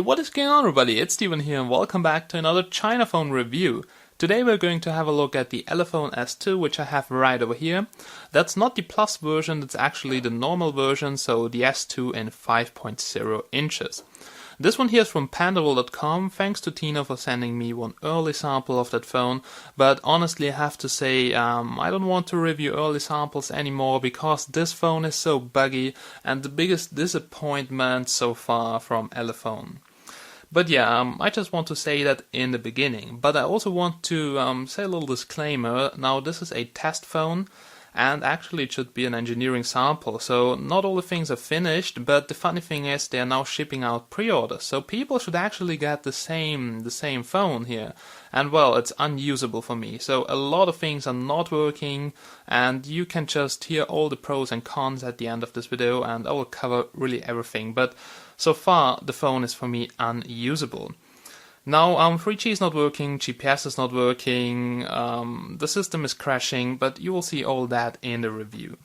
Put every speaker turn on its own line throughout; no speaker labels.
what is going on, everybody? It's Steven here and welcome back to another China phone review. Today we're going to have a look at the Elephone S2, which I have right over here. That's not the Plus version, that's actually the normal version, so the S2 in 5.0 inches. This one here is from pandawill.com. Thanks to Tina for sending me one early sample of that phone, but honestly I have to say I don't want to review early samples anymore because this phone is so buggy and the biggest disappointment so far from Elephone. But yeah, I just want to say that in the beginning. But I also want to say a little disclaimer. Now this is a test phone and actually it should be an engineering sample. So not all the things are finished, but the funny thing is they are now shipping out pre-orders. So people should actually get the same phone here. And well, it's unusable for me. So a lot of things are not working and you can just hear all the pros and cons at the end of this video and I will cover really everything. But so far the phone is for me unusable. Now 3G is not working, GPS is not working, the system is crashing, but you will see all that in the review.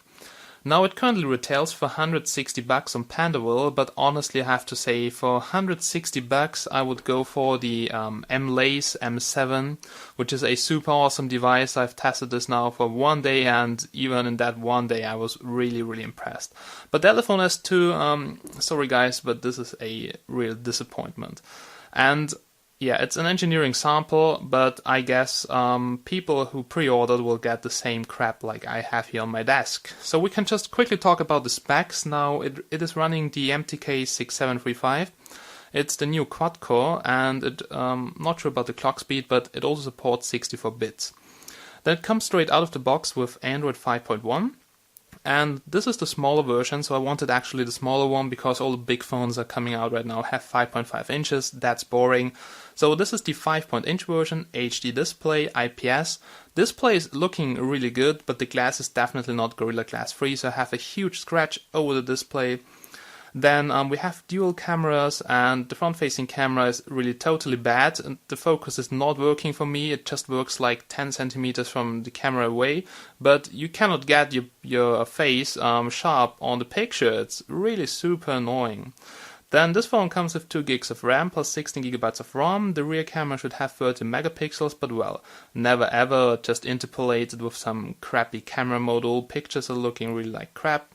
Now it currently retails for $160 on pandawill, but honestly I have to say for $160 I would go for the M-Lace M7, which is a super awesome device. I've tested this now for one day and even in that one day I was really impressed. But the Elephone S2, sorry guys, but this is a real disappointment. And yeah, it's an engineering sample, but I guess people who pre-ordered will get the same crap like I have here on my desk. So we can just quickly talk about the specs. Now it is running the MTK 6735. It's the new quad-core and not sure about the clock speed, but it also supports 64 bits. Then it comes straight out of the box with Android 5.1. And this is the smaller version, so I wanted actually the smaller one because all the big phones are coming out right now have 5.5 inches, that's boring. So this is the 5.inch version, HD display, IPS. Display is looking really good, but the glass is definitely not Gorilla Glass free, so I have a huge scratch over the display. Then we have dual cameras and the front-facing camera is really totally bad and the focus is not working for me. It just works like 10 centimeters from the camera away, but you cannot get your face sharp on the picture. It's really super annoying. Then this phone comes with 2 gigs of RAM plus 16 gigabytes of ROM. The rear camera should have 30 megapixels, but well, never ever, just interpolated with some crappy camera module. Pictures are looking really like crap.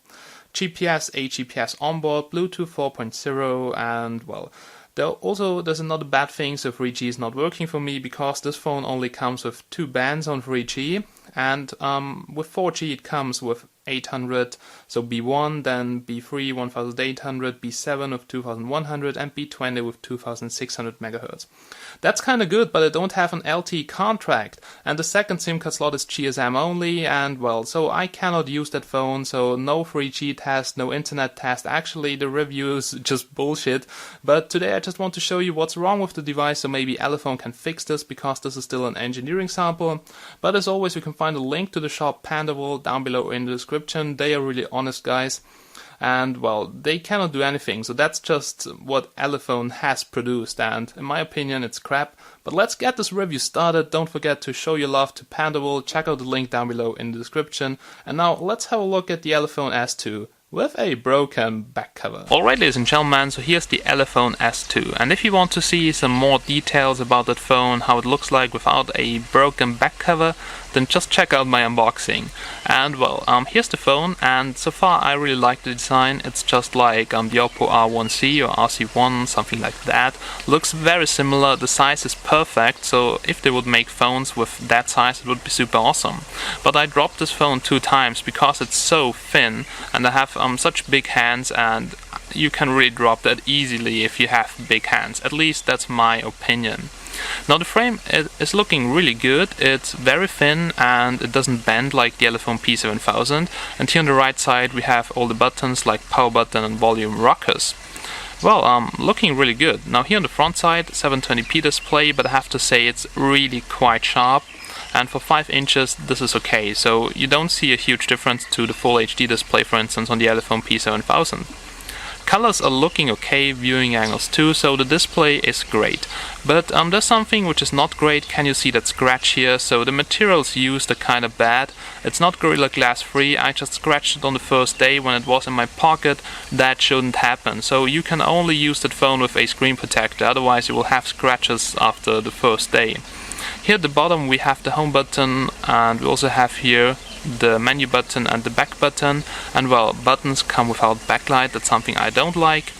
GPS, HGPS onboard, Bluetooth 4.0, and well, there's another bad thing, so 3G is not working for me because this phone only comes with 2 bands on 3G, and with 4G it comes with 800, so B1, then B3 1800, B7 with 2100, and B20 with 2600 MHz. That's kinda good, but I don't have an LTE contract, and the second SIM card slot is GSM only, and well, so I cannot use that phone, so no 3G test, no internet test. Actually, the review is just bullshit, but today I just want to show you what's wrong with the device, so maybe Elephone can fix this, because this is still an engineering sample. But as always, you can find a link to the shop pandawill down below in the description. They are really honest guys, and well, they cannot do anything, so that's just what Elephone has produced, and in my opinion it's crap. But let's get this review started. Don't forget to show your love to pandawill, check out the link down below in the description, and now let's have a look at the Elephone S2 with a broken back cover. Alright ladies and gentlemen, so here's the Elephone S2, and if you want to see some more details about that phone, how it looks like without a broken back cover, then just check out my unboxing. And well, here's the phone, and so far I really like the design. It's just like the OPPO R1C or RC1, something like that. Looks very similar, the size is perfect, so if they would make phones with that size it would be super awesome. But I dropped this phone 2 times because it's so thin and I have such big hands, and you can really drop that easily if you have big hands. At least that's my opinion. Now the frame is looking really good. It's very thin and it doesn't bend like the Elephone P7000. And here on the right side we have all the buttons like power button and volume rockers. Well, looking really good. Now here on the front side, 720p display, but I have to say it's really quite sharp. And for 5 inches this is okay, so you don't see a huge difference to the full HD display, for instance, on the Elephone P7000. Colors are looking okay, viewing angles too, so the display is great. But there's something which is not great. Can you see that scratch here? So the materials used are kind of bad. It's not Gorilla Glass free. I just scratched it on the first day when it was in my pocket. That shouldn't happen. So you can only use that phone with a screen protector, otherwise you will have scratches after the first day. Here at the bottom we have the home button, and we also have here the menu button and the back button, and well, buttons come without backlight. That's something I don't like.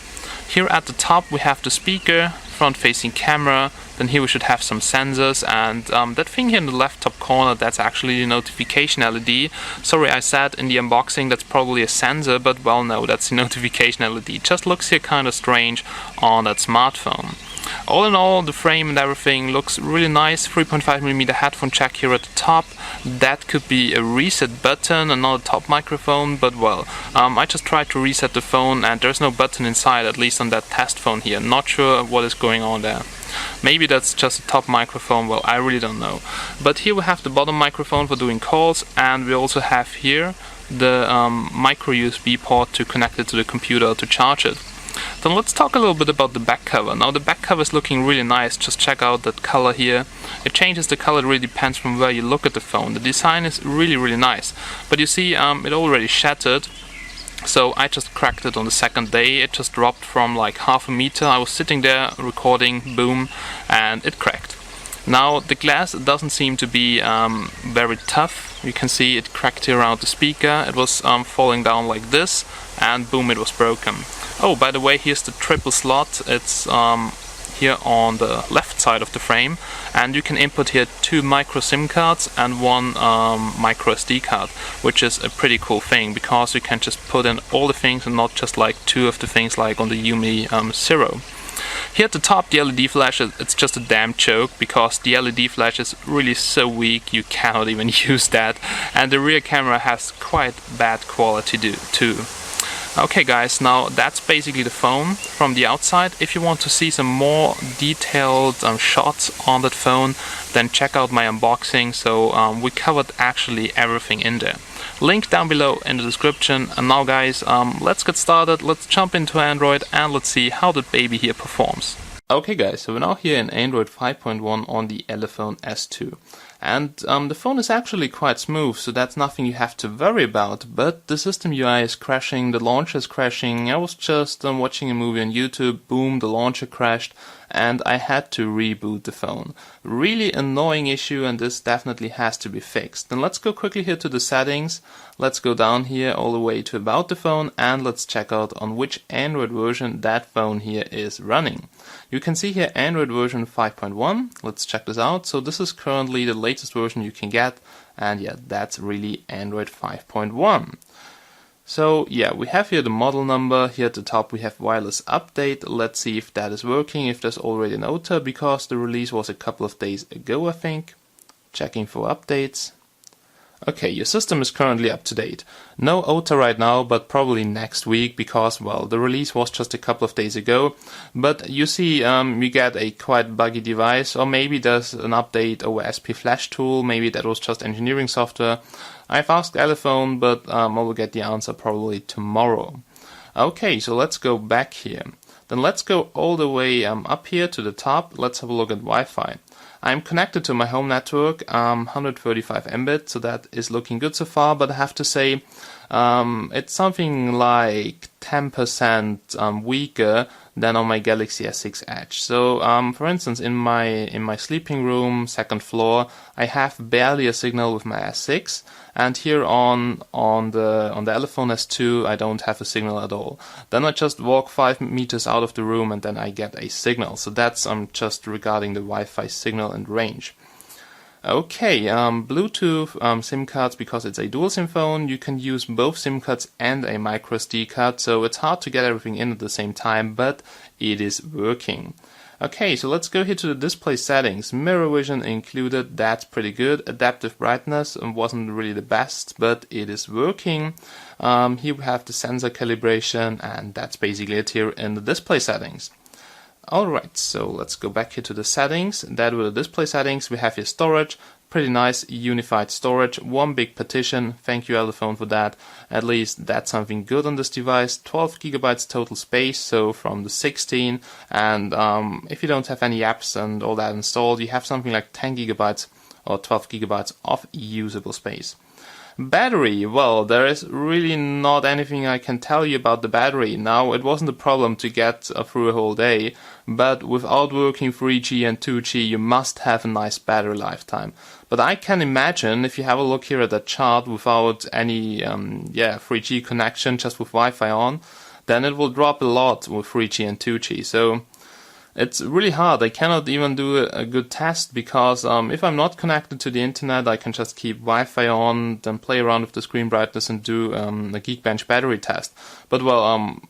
Here at the top we have the speaker, front facing camera, then here we should have some sensors, and that thing here in the left top corner, that's actually the notification LED. Sorry, I said in the unboxing that's probably a sensor, but well, no, that's the notification LED. Just looks here kind of strange on that smartphone. All in all, the frame and everything looks really nice. 3.5mm headphone jack here at the top. That could be a reset button and not a top microphone, but well, I just tried to reset the phone and there's no button inside, at least on that test phone here. Not sure what is going on there. Maybe that's just a top microphone, well, I really don't know. But here we have the bottom microphone for doing calls, and we also have here the micro USB port to connect it to the computer to charge it. Then let's talk a little bit about the back cover. Now the back cover is looking really nice. Just check out that color here. It changes the color, it really depends from where you look at the phone. The design is really nice. But you see, it already shattered. So I just cracked it on the second day. It just dropped from like half a meter. I was sitting there recording, boom, and it cracked. Now the glass doesn't seem to be very tough. You can see it cracked here around the speaker. It was falling down like this, and boom, it was broken. Oh, by the way, here's the triple slot. It's here on the left side of the frame, and you can input here 2 micro SIM cards and 1 micro SD card, which is a pretty cool thing because you can just put in all the things and not just like 2 of the things like on the Yumi Zero. Here at the top, the LED flash, it's just a damn joke because the LED flash is really so weak you cannot even use that, and the rear camera has quite bad quality too. Okay guys, now that's basically the phone from the outside. If you want to see some more detailed shots on that phone, then check out my unboxing. So we covered actually everything in there. Link down below in the description. And now guys, let's get started. Let's jump into Android and let's see how the baby here performs. Okay guys, so we're now here in Android 5.1 on the Elephone S2. And the phone is actually quite smooth, so that's nothing you have to worry about, but the system UI is crashing, the launcher is crashing. I was just watching a movie on YouTube, boom, the launcher crashed, and I had to reboot the phone. Really annoying issue, and this definitely has to be fixed. Then let's go quickly here to the settings. Let's go down here all the way to about the phone, and let's check out on which Android version that phone here is running. You can see here Android version 5.1. Let's check this out. So this is currently the latest version you can get, and yeah, that's really Android 5.1. So yeah, we have here the model number. Here at the top we have wireless update. Let's see if that is working, if there's already an OTA, because the release was a couple of days ago, I think. Checking for updates. Okay, your system is currently up to date. No OTA right now, but probably next week because, well, the release was just a couple of days ago. But you see, we get a quite buggy device, or maybe there's an update over SP Flash tool, maybe that was just engineering software. I've asked Elephone, but I will get the answer probably tomorrow. Okay, so let's go back here. Then let's go all the way up here to the top. Let's have a look at Wi-Fi. I'm connected to my home network, 135 Mbit, so that is looking good so far, but I have to say it's something like 10% weaker than on my Galaxy S6 Edge. So for instance, in my sleeping room, second floor, I have barely a signal with my S6, and here on the Elephone S2 I don't have a signal at all. Then I just walk 5 meters out of the room and then I get a signal. So that's just regarding the Wi-Fi signal and range. Okay, Bluetooth SIM cards, because it's a dual SIM phone, you can use both SIM cards and a micro SD card, so it's hard to get everything in at the same time, but it is working. Okay, so let's go here to the display settings. Mirror vision included, that's pretty good. Adaptive brightness wasn't really the best, but it is working. Here we have the sensor calibration, and that's basically it here in the display settings. Alright, so let's go back here to the settings. That were the display settings. We have here storage, Pretty nice unified storage, one big partition, thank you Elephone for that. At least that's something good on this device. 12 gigabytes total space, so from the 16, and if you don't have any apps and all that installed, you have something like 10 gigabytes or 12 gigabytes of usable space. Battery, well, there is really not anything I can tell you about the battery. Now, it wasn't a problem to get through a whole day, but without working 3G and 2G, you must have a nice battery lifetime. But I can imagine, if you have a look here at that chart without any 3G connection, just with Wi-Fi on, then it will drop a lot with 3G and 2G. So it's really hard. I cannot even do a good test because if I'm not connected to the internet, I can just keep Wi-Fi on, then play around with the screen brightness and do a Geekbench battery test. But well,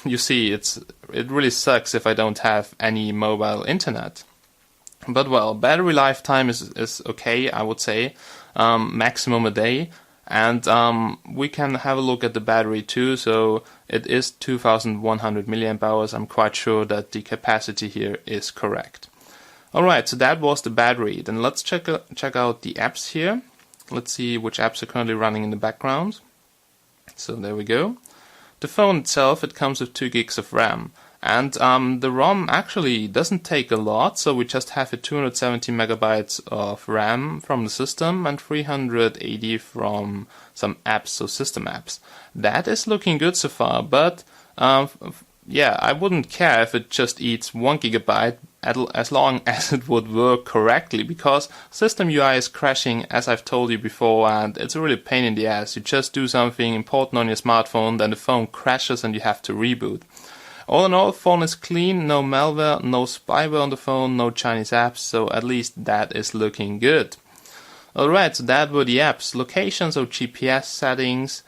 you see, it really sucks if I don't have any mobile internet. But well, battery lifetime is okay, I would say, maximum a day. And we can have a look at the battery too, so it is 2100 milliamp hours. I'm quite sure that the capacity here is correct. Alright, so that was the battery. Then let's check out the apps here. Let's see which apps are currently running in the background. So there we go. The phone itself, it comes with 2 gigs of RAM. And the ROM actually doesn't take a lot, so we just have 270 megabytes of RAM from the system and 380 from some apps, so system apps. That is looking good so far, but yeah, I wouldn't care if it just eats 1 gigabyte as long as it would work correctly, because system UI is crashing, as I've told you before, and it's a really pain in the ass. You just do something important on your smartphone, then the phone crashes and you have to reboot. All in all, phone is clean, no malware, no spyware on the phone, no Chinese apps, so at least that is looking good. Alright, so that were the apps. Locations or GPS settings,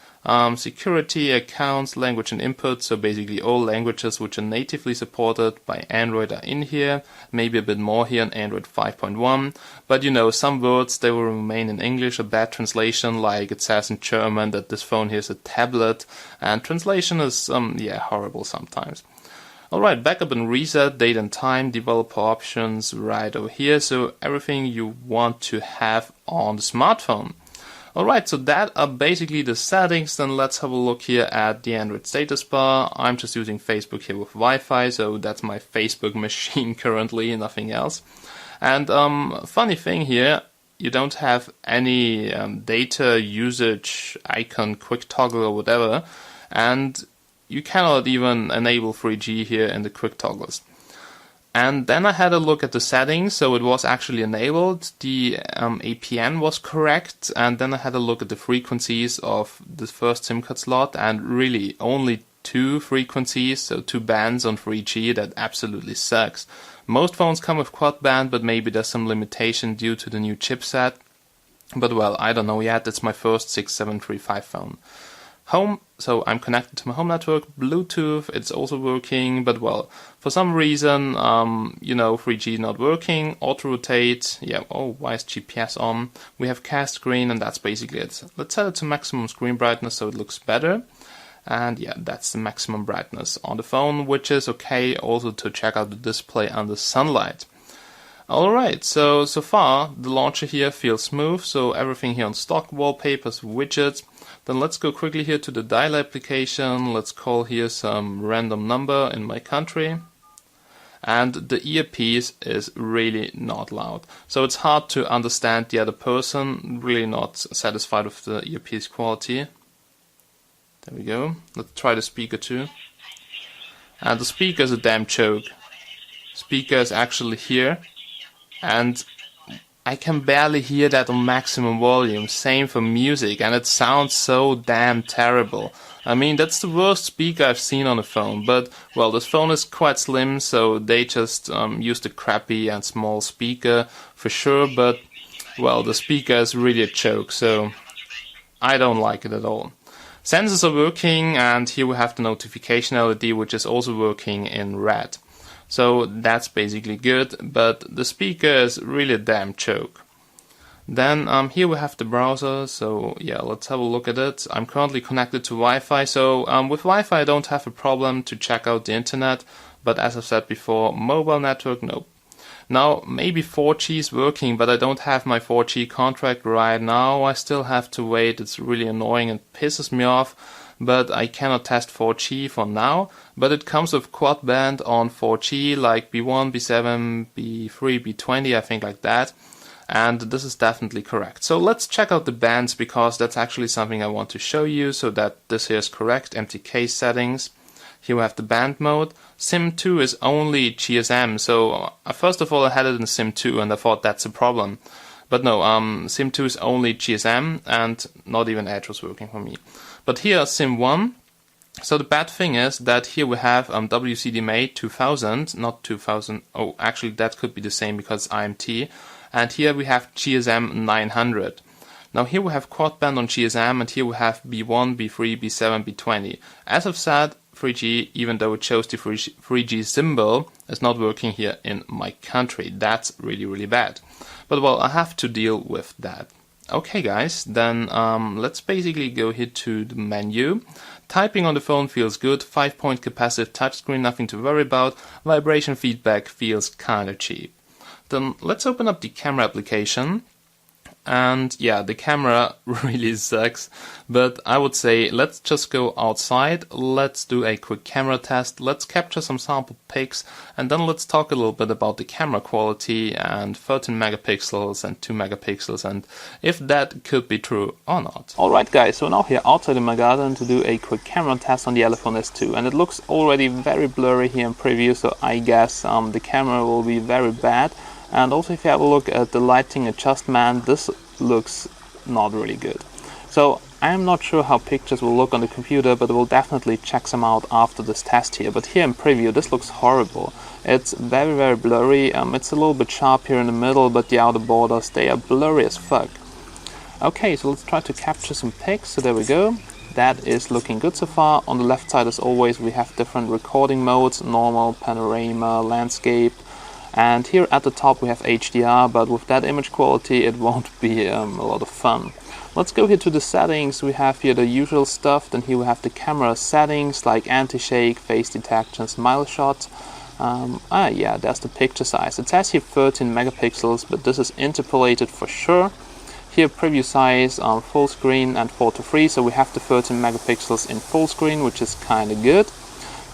security, accounts, language and input, so basically all languages which are natively supported by Android are in here, maybe a bit more here on Android 5.1, but you know, some words they will remain in English, a bad translation, like it says in German that this phone here is a tablet, and translation is, horrible sometimes. Alright, backup and reset, date and time, developer options right over here, so everything you want to have on the smartphone. Alright, so that are basically the settings. Then let's have a look here at the Android status bar. I'm just using Facebook here with Wi-Fi, so that's my Facebook machine currently, nothing else. And funny thing here, you don't have any data usage icon, quick toggle or whatever, and you cannot even enable 3G here in the quick toggles. And then I had a look at the settings, so it was actually enabled, the APN was correct, and then I had a look at the frequencies of the first SIM card slot, and really only 2 frequencies, so 2 bands on 3G, that absolutely sucks. Most phones come with quad band, but maybe there's some limitation due to the new chipset. But well, I don't know yet, it's my first 6735 phone. Home, so I'm connected to my home network, Bluetooth, it's also working, but well, for some reason, 3G not working, auto-rotate, why is GPS on? We have cast screen, and that's basically it. Let's set it to maximum screen brightness so it looks better. And yeah, that's the maximum brightness on the phone, which is okay also to check out the display under sunlight. Alright, so far the launcher here feels smooth, so everything here on stock, wallpapers, widgets. Then let's go quickly here to the dial application, let's call here some random number in my country. And the earpiece is really not loud. So it's hard to understand the other person, really not satisfied with the earpiece quality. There we go, let's try the speaker too. And the speaker is a damn joke. Speaker is actually here. And I can barely hear that on maximum volume, same for music, and it sounds so damn terrible. I mean, that's the worst speaker I've seen on a phone, but, well, this phone is quite slim, so they just used a crappy and small speaker for sure, but, well, the speaker is really a joke, so I don't like it at all. Sensors are working, and here we have the notification LED, which is also working in red. So that's basically good, but the speaker is really a damn joke. Then here we have the browser, so yeah, let's have a look at it. I'm currently connected to Wi-Fi, so with Wi-Fi I don't have a problem to check out the internet, but as I've said before, mobile network, nope. Now, maybe 4G is working, but I don't have my 4G contract right now. I still have to wait. It's really annoying and pisses me off, but I cannot test 4G for now. But it comes with quad band on 4G, like B1, B7, B3, B20, I think like that. And this is definitely correct. So let's check out the bands, because that's actually something I want to show you so that this here is correct. MTK settings. Here we have the band mode. SIM2 is only GSM, so first of all I had it in SIM2 and I thought that's a problem. But no, SIM2 is only GSM and not even Edge was working for me. But here SIM1, so the bad thing is that here we have WCDMA 2000, not 2000, oh actually that could be the same because IMT. And here we have GSM 900. Now here we have quad band on GSM and here we have B1, B3, B7, B20. As I've said, 3G, even though it shows the 3G symbol, is not working here in my country. That's really, really bad. But well, I have to deal with that. Okay guys, then let's basically go here to the menu. Typing on the phone feels good, 5-point capacitive touchscreen, nothing to worry about. Vibration feedback feels kinda cheap. Then let's open up the camera application. And yeah, the camera really sucks, but I would say let's just go outside, let's do a quick camera test, let's capture some sample pics, and then let's talk a little bit about the camera quality and 13 megapixels and 2 megapixels and if that could be true or not. Alright guys, so now here outside in my garden to do a quick camera test on the Elephone S2, and it looks already very blurry here in preview, so I guess the camera will be very bad. And also if you have a look at the lighting adjustment, this looks not really good. So I am not sure how pictures will look on the computer, but we'll definitely check some out after this test here. But here in preview, this looks horrible. It's very, very blurry. It's a little bit sharp here in the middle, but the outer borders, they are blurry as fuck. Okay, so let's try to capture some pics. So there we go. That is looking good so far. On the left side, as always, we have different recording modes, normal, panorama, landscape. And here at the top we have HDR, but with that image quality it won't be a lot of fun. Let's go here to the settings. We have here the usual stuff. Then here we have the camera settings like anti-shake, face detection, smile shot. Yeah, there's the picture size. It says here 13 megapixels, but this is interpolated for sure. Here preview size on full screen and 4:3, so we have the 13 megapixels in full screen, which is kinda good.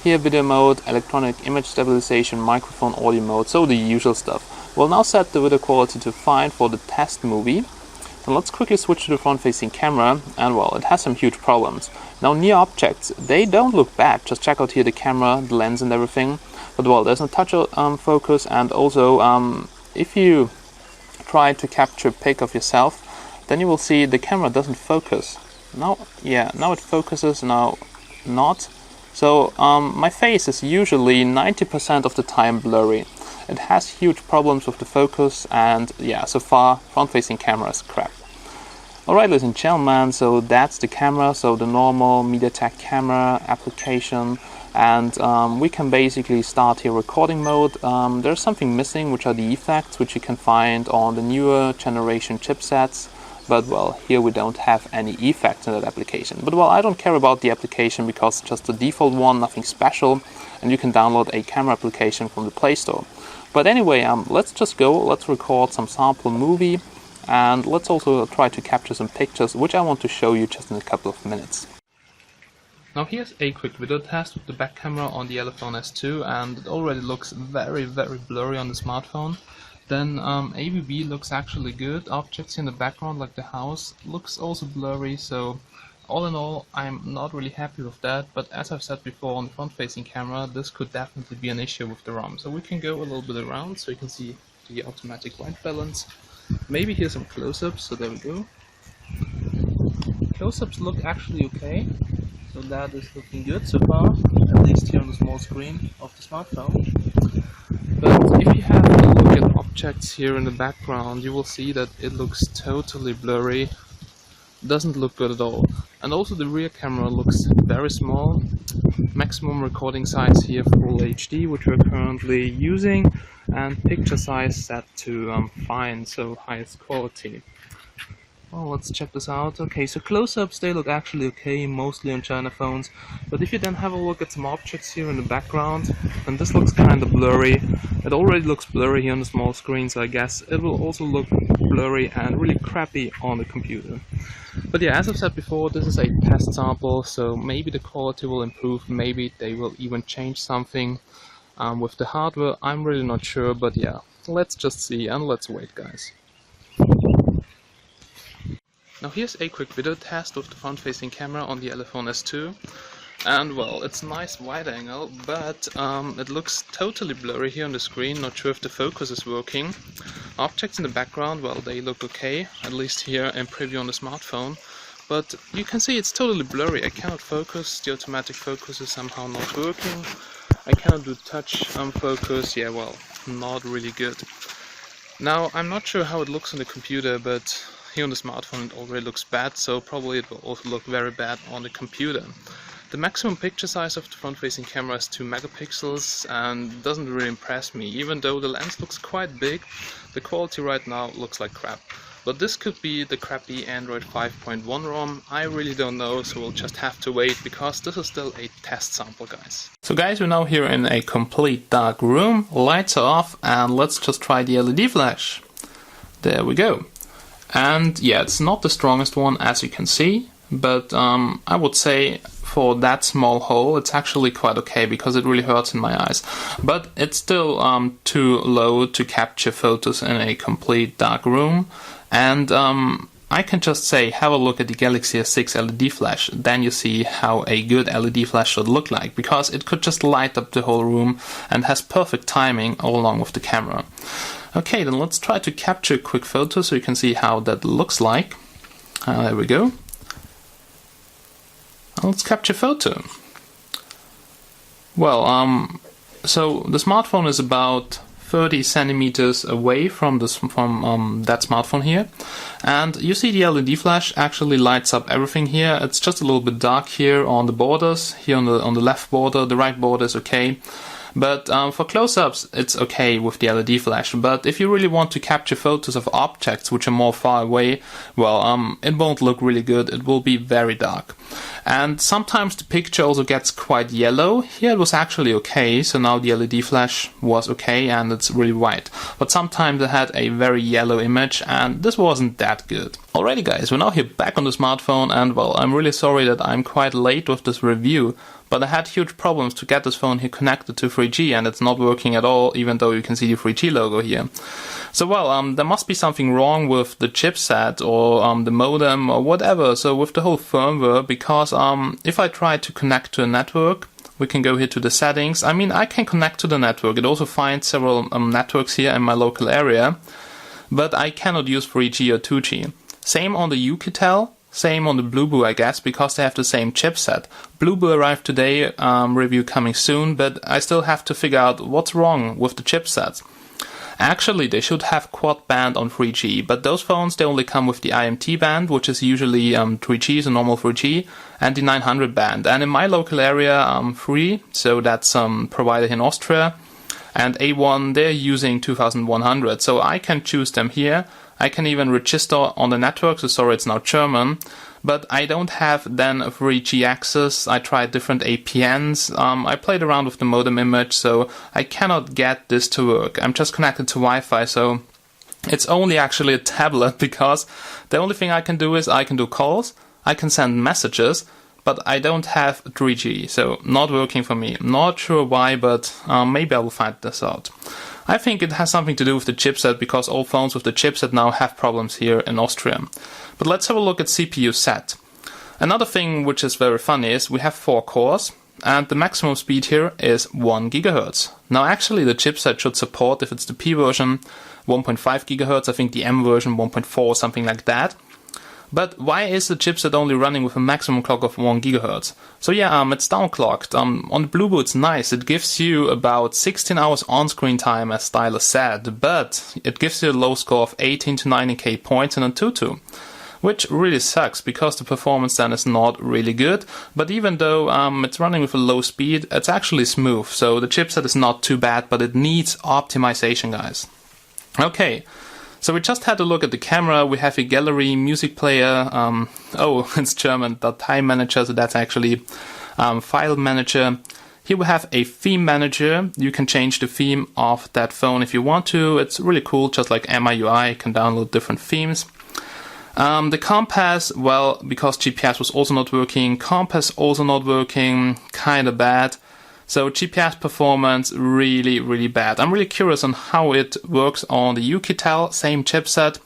Here video mode, electronic image stabilization, microphone, audio mode, so the usual stuff. We'll now set the video quality to fine for the test movie. Then let's quickly switch to the front facing camera, and well, it has some huge problems. Now near objects, they don't look bad, just check out here the camera, the lens and everything. But well, there's no touch focus, and also if you try to capture a pic of yourself, then you will see the camera doesn't focus. Now, yeah, now it focuses, now not. So my face is usually 90% of the time blurry. It has huge problems with the focus, and yeah, so far front-facing camera is crap. Alright ladies and gentlemen, so that's the camera, so the normal MediaTek camera application, and we can basically start here recording mode. There's something missing, which are the effects, which you can find on the newer generation chipsets. But well, here we don't have any effects in that application. But well, I don't care about the application because it's just the default one, nothing special, and you can download a camera application from the Play Store. But anyway, let's just go, let's record some sample movie, and let's also try to capture some pictures, which I want to show you just in a couple of minutes. Now here's a quick video test with the back camera on the Elephone S2, and it already looks very, very blurry on the smartphone. Then AVB looks actually good. Objects in the background like the house looks also blurry, so all in all I'm not really happy with that, but as I've said before, on the front facing camera this could definitely be an issue with the ROM. So we can go a little bit around so you can see the automatic white balance. Maybe here's some close-ups, so there we go. Close-ups look actually okay, so that is looking good so far, at least here on the small screen of the smartphone. But if you have a look at objects here in the background, you will see that it looks totally blurry, doesn't look good at all. And also the rear camera looks very small, maximum recording size here full HD, which we're currently using, and picture size set to fine, so highest quality. Well, let's check this out. Okay, so close-ups, they look actually okay, mostly on China phones. But if you then have a look at some objects here in the background, and this looks kind of blurry. It already looks blurry here on the small screen, so I guess it will also look blurry and really crappy on the computer. But yeah, as I've said before, this is a test sample, so maybe the quality will improve, maybe they will even change something with the hardware. I'm really not sure, but yeah, let's just see and let's wait, guys. Now here's a quick video test with the front-facing camera on the Elephone S2. And well, it's nice wide angle, but it looks totally blurry here on the screen, not sure if the focus is working. Objects in the background, well, they look okay, at least here in preview on the smartphone. But you can see it's totally blurry, I cannot focus, the automatic focus is somehow not working. I cannot do touch focus, yeah, well, not really good. Now, I'm not sure how it looks on the computer, but here on the smartphone it already looks bad, so probably it will also look very bad on the computer. The maximum picture size of the front-facing camera is 2 megapixels and doesn't really impress me. Even though the lens looks quite big, the quality right now looks like crap. But this could be the crappy Android 5.1 ROM, I really don't know, so we'll just have to wait, because this is still a test sample, guys. So guys, we're now here in a complete dark room, lights are off, and let's just try the LED flash. There we go. And yeah, it's not the strongest one, as you can see, but I would say for that small hole it's actually quite okay, because it really hurts in my eyes. But it's still too low to capture photos in a complete dark room. And I can just say, have a look at the Galaxy S6 LED flash, then you see how a good LED flash should look like, because it could just light up the whole room and has perfect timing all along with the camera. Okay, then let's try to capture a quick photo so you can see how that looks like. There we go. Let's capture photo. Well, so the smartphone is about 30 centimeters away from that smartphone here, and you see the LED flash actually lights up everything here. It's just a little bit dark here on the borders. Here on the left border, the right border is okay. But for close-ups, it's okay with the LED flash. But if you really want to capture photos of objects which are more far away, well, it won't look really good. It will be very dark. And sometimes the picture also gets quite yellow. Here it was actually okay, so now the LED flash was okay and it's really white. But sometimes it had a very yellow image and this wasn't that good. Alrighty guys, we're now here back on the smartphone, and well, I'm really sorry that I'm quite late with this review. But I had huge problems to get this phone here connected to 3G, and it's not working at all, even though you can see the 3G logo here. So well, there must be something wrong with the chipset or the modem or whatever, so with the whole firmware, because if I try to connect to a network, we can go here to the settings. I mean, I can connect to the network. It also finds several networks here in my local area, but I cannot use 3G or 2G. Same on the UKtel. Same on the Blueboo, I guess, because they have the same chipset. Blueboo arrived today, review coming soon, but I still have to figure out what's wrong with the chipsets. Actually, they should have quad band on 3G, but those phones, they only come with the IMT band, which is usually 3G, so normal 3G, and the 900 band. And in my local area, 3, so that's provided in Austria, and A1, they're using 2100, so I can choose them here. I can even register on the network, so sorry it's now German, but I don't have then a 3G access. I tried different APNs, I played around with the modem image, so I cannot get this to work. I'm just connected to Wi-Fi, so it's only actually a tablet, because the only thing I can do is I can do calls, I can send messages, but I don't have 3G, so not working for me. Not sure why, but maybe I will find this out. I think it has something to do with the chipset, because all phones with the chipset now have problems here in Austria. But let's have a look at CPU set. Another thing which is very funny is we have 4 cores, and the maximum speed here is 1 GHz. Now actually the chipset should support, if it's the P version, 1.5 GHz, I think the M version 1.4, something like that. But why is the chipset only running with a maximum clock of 1 GHz? So yeah, it's downclocked. On the Blueboo it's nice, it gives you about 16 hours on-screen time, as Stylus said, but it gives you a low score of 18 to 19k points in Antutu, which really sucks, because the performance then is not really good. But even though it's running with a low speed, it's actually smooth, so the chipset is not too bad, but it needs optimization, guys. Okay. So we just had a look at the camera. We have a gallery, music player. Oh, it's German, Datei Manager, so that's actually file manager. Here we have a theme manager. You can change the theme of that phone if you want to. It's really cool, just like MIUI, you can download different themes. The compass, well, because GPS was also not working, compass also not working, kinda bad. So GPS performance, really, really bad. I'm really curious on how it works on the UKtel, same chipset,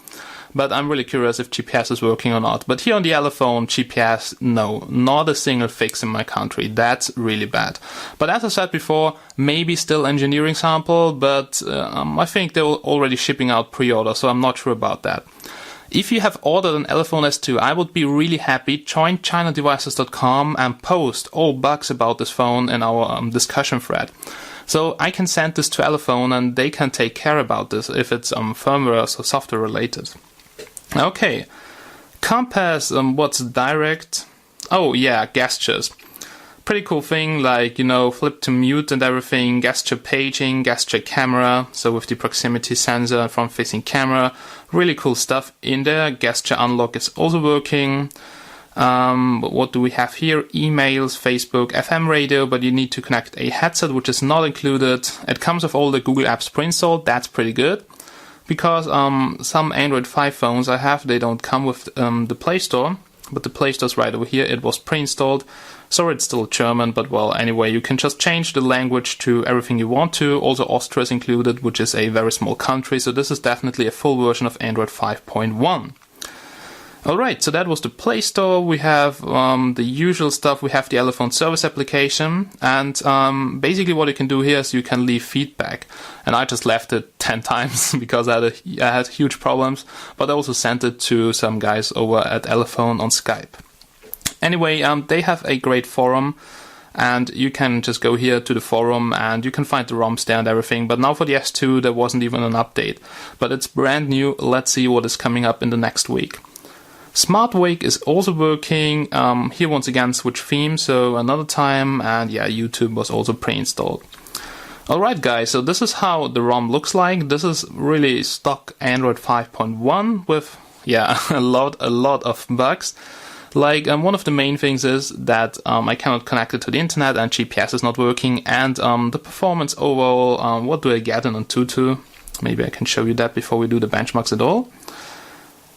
but I'm really curious if GPS is working or not. But here on the Elephone, GPS, no, not a single fix in my country. That's really bad. But as I said before, maybe still engineering sample, but I think they're already shipping out pre-order, so I'm not sure about that. If you have ordered an Elephone S2, I would be really happy. Join ChinaDevices.com and post all bugs about this phone in our discussion thread. So I can send this to Elephone and they can take care about this if it's firmware or software related. Okay, compass, what's direct? Oh yeah, gestures. Pretty cool thing, like, you know, flip to mute and everything, gesture paging, gesture camera, so with the proximity sensor and front facing camera, really cool stuff in there. Gesture unlock is also working. What do we have here? Emails, Facebook, FM radio, but you need to connect a headset, which is not included. It comes with all the Google apps pre-installed, that's pretty good. Because some Android 5 phones I have, they don't come with the Play Store, but the Play Store's right over here, it was pre-installed. Sorry, it's still German, but well, anyway, you can just change the language to everything you want to. Also Austria is included, which is a very small country, so this is definitely a full version of Android 5.1. Alright, so that was the Play Store. We have the usual stuff. We have the Elephone service application, and basically what you can do here is you can leave feedback. And I just left it 10 times because I had huge problems, but I also sent it to some guys over at Elephone on Skype. Anyway, they have a great forum, and you can just go here to the forum and you can find the ROMs there and everything. But now for the S2, there wasn't even an update. But it's brand new. Let's see what is coming up in the next week. Smart Wake is also working. Here once again, switch theme, so another time. And yeah, YouTube was also pre-installed. Alright guys, so this is how the ROM looks like. This is really stock Android 5.1 with, yeah, a lot of bugs. Like, one of the main things is that I cannot connect it to the internet and GPS is not working, and the performance overall, what do I get in Antutu? Maybe I can show you that before we do the benchmarks at all.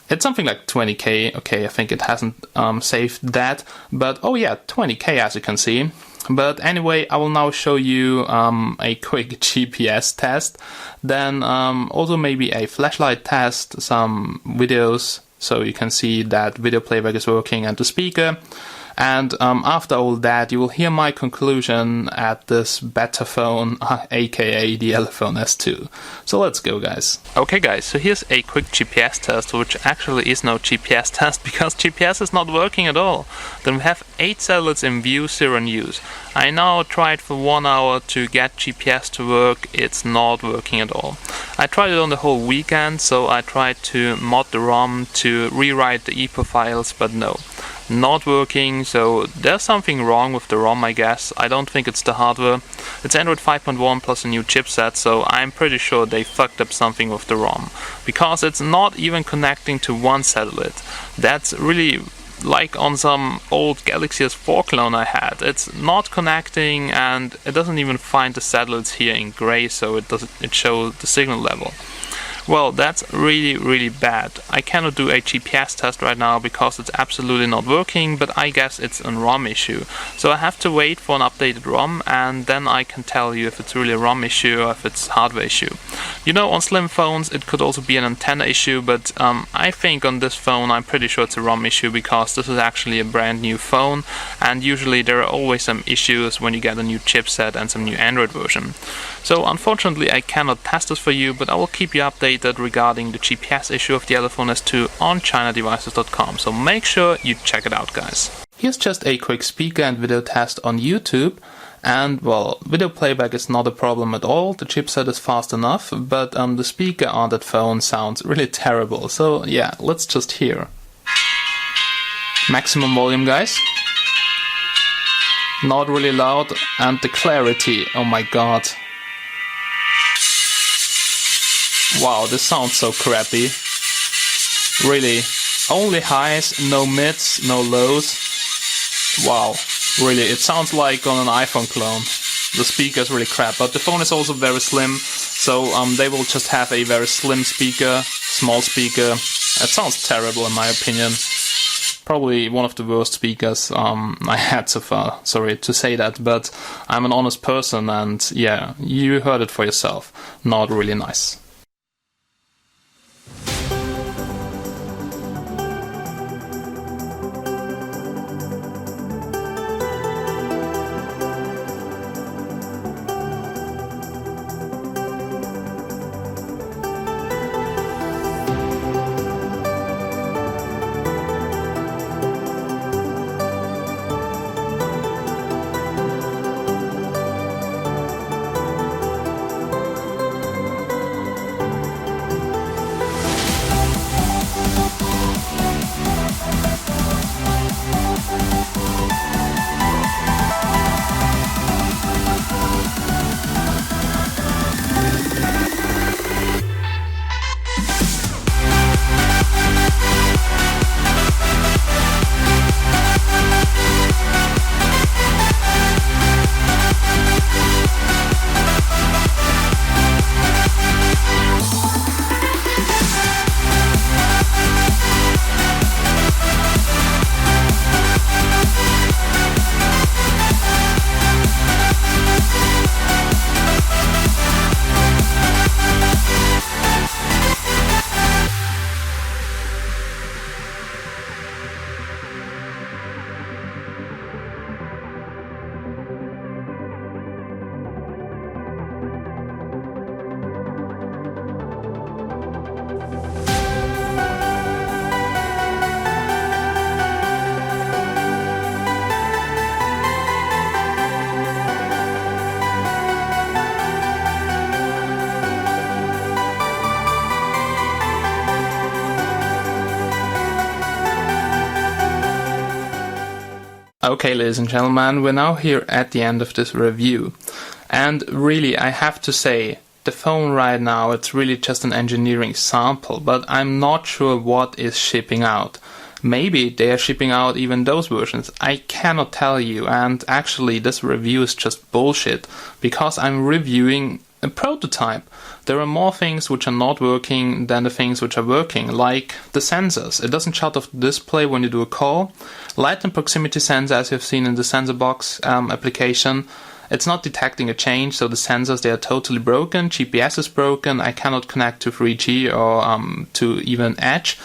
It's something like 20k, okay, I think it hasn't saved that, but oh yeah, 20k as you can see. But anyway, I will now show you a quick GPS test, then also maybe a flashlight test, some videos, so you can see that video playback is working and the speaker. And after all that, you will hear my conclusion at this better phone, aka the Elephone S2. So let's go, guys. Okay guys, so here's a quick GPS test, which actually is no GPS test because GPS is not working at all. Then we have 8 satellites in view, 0 in use. I now tried for 1 hour to get GPS to work, it's not working at all. I tried it on the whole weekend, so I tried to mod the ROM to rewrite the EPO files, but no. Not working, so there's something wrong with the ROM, I guess. I don't think it's the hardware. It's Android 5.1 plus a new chipset, so I'm pretty sure they fucked up something with the ROM. Because it's not even connecting to one satellite. That's really like on some old Galaxy S4 clone I had. It's not connecting and it doesn't even find the satellites here in gray, so it shows the signal level. Well, that's really bad. I cannot do a GPS test right now because it's absolutely not working, but I guess it's a ROM issue. So I have to wait for an updated ROM and then I can tell you if it's really a ROM issue or if it's a hardware issue. You know, on slim phones it could also be an antenna issue, but I think on this phone I'm pretty sure it's a ROM issue because this is actually a brand new phone and usually there are always some issues when you get a new chipset and some new Android version. So unfortunately I cannot test this for you, but I will keep you updated regarding the GPS issue of the Elephone S2 on ChinaDevices.com, so make sure you check it out, guys. Here's just a quick speaker and video test on YouTube, and well, video playback is not a problem at all, the chipset is fast enough, but the speaker on that phone sounds really terrible, so yeah, let's just hear. Maximum volume, guys. Not really loud, and the clarity, oh my god. Wow, this sounds so crappy. Really, only highs, no mids, no lows. Wow, really, it sounds like on an iPhone clone. The speaker is really crap, but the phone is also very slim, so they will just have a very slim speaker, small speaker. It sounds terrible in my opinion. Probably one of the worst speakers I had so far. Sorry to say that, but I'm an honest person, and yeah, you heard it for yourself. Not really nice. Okay, ladies and gentlemen, we're now here at the end of this review. And really, I have to say, the phone right now, it's really just an engineering sample, but I'm not sure what is shipping out. Maybe they are shipping out even those versions. I cannot tell you, and actually this review is just bullshit, because I'm reviewing a prototype. There are more things which are not working than the things which are working, like the sensors. It doesn't shut off the display when you do a call. Light and proximity sensor, as you've seen in the sensor box application, it's not detecting a change, so the sensors, they are totally broken. GPS is broken. I cannot connect to 3G or to even Edge.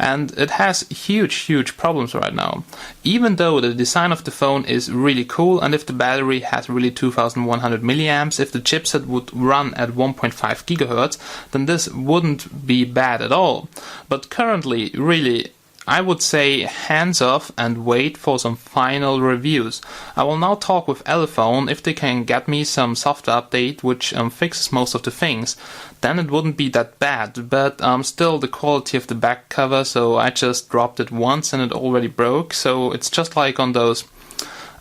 And it has huge problems right now. Even though the design of the phone is really cool, and if the battery has really 2100 milliamps, if the chipset would run at 1.5 gigahertz, then this wouldn't be bad at all. But currently, really, I would say hands off and wait for some final reviews. I will now talk with Elephone if they can get me some software update which fixes most of the things. Then it wouldn't be that bad, but still the quality of the back cover, so I just dropped it once and it already broke, so it's just like on those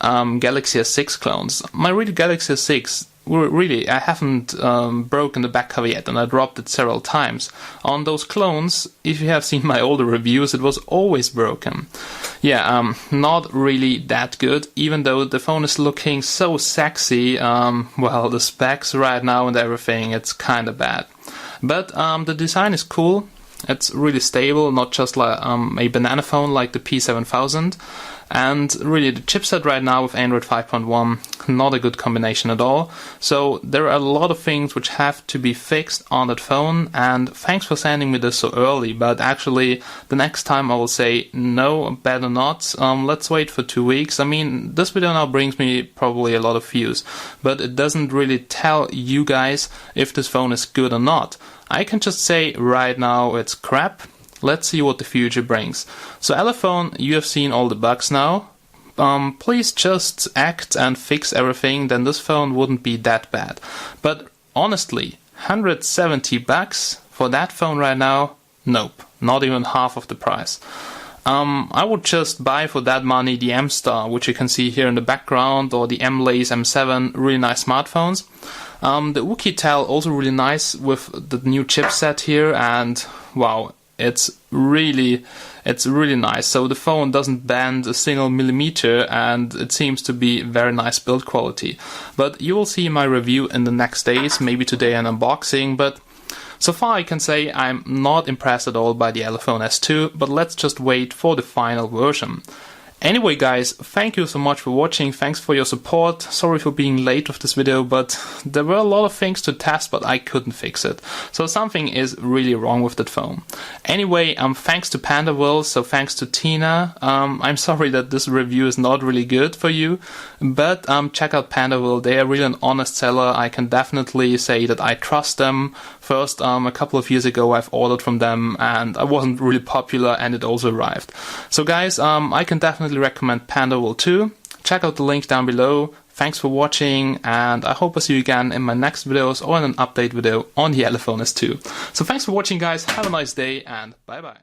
Galaxy S6 clones. My real Galaxy S6, really, I haven't broken the back cover yet, and I dropped it several times. On those clones, if you have seen my older reviews, it was always broken. Yeah, not really that good, even though the phone is looking so sexy. Well, the specs right now and everything, it's kinda bad. But the design is cool. It's really stable, not just like a banana phone like the P7000. And really, the chipset right now with Android 5.1, not a good combination at all. So there are a lot of things which have to be fixed on that phone, and thanks for sending me this so early, but actually the next time I will say no, better not. Let's wait for 2 weeks. I mean, this video now brings me probably a lot of views, but it doesn't really tell you guys if this phone is good or not. I can just say right now it's crap. Let's see what the future brings. So Elephone, you have seen all the bugs now. Please just act and fix everything, then this phone wouldn't be that bad. But honestly, 170 bucks for that phone right now? Nope, not even half of the price. I would just buy for that money the M-Star, which you can see here in the background, or the M-Lace M7, really nice smartphones. The Ukitel also really nice with the new chipset here, and wow, it's really nice. So the phone doesn't bend a single millimeter, and it seems to be very nice build quality. But you will see my review in the next days, maybe today an unboxing, but so far I can say I'm not impressed at all by the Elephone S2, but let's just wait for the final version. Anyway guys, thank you so much for watching, thanks for your support, sorry for being late with this video, but there were a lot of things to test but I couldn't fix it. So something is really wrong with that phone. Anyway, thanks to pandawill, so thanks to Tina. I'm sorry that this review is not really good for you, but check out pandawill, they are really an honest seller. I can definitely say that I trust them. First, a couple of years ago I've ordered from them and I wasn't really popular and it also arrived. So guys, I can definitely recommend pandawill too. Check out the link down below. Thanks for watching, and I hope I see you again in my next videos or in an update video on the Elephone S2. So thanks for watching guys, have a nice day and bye bye.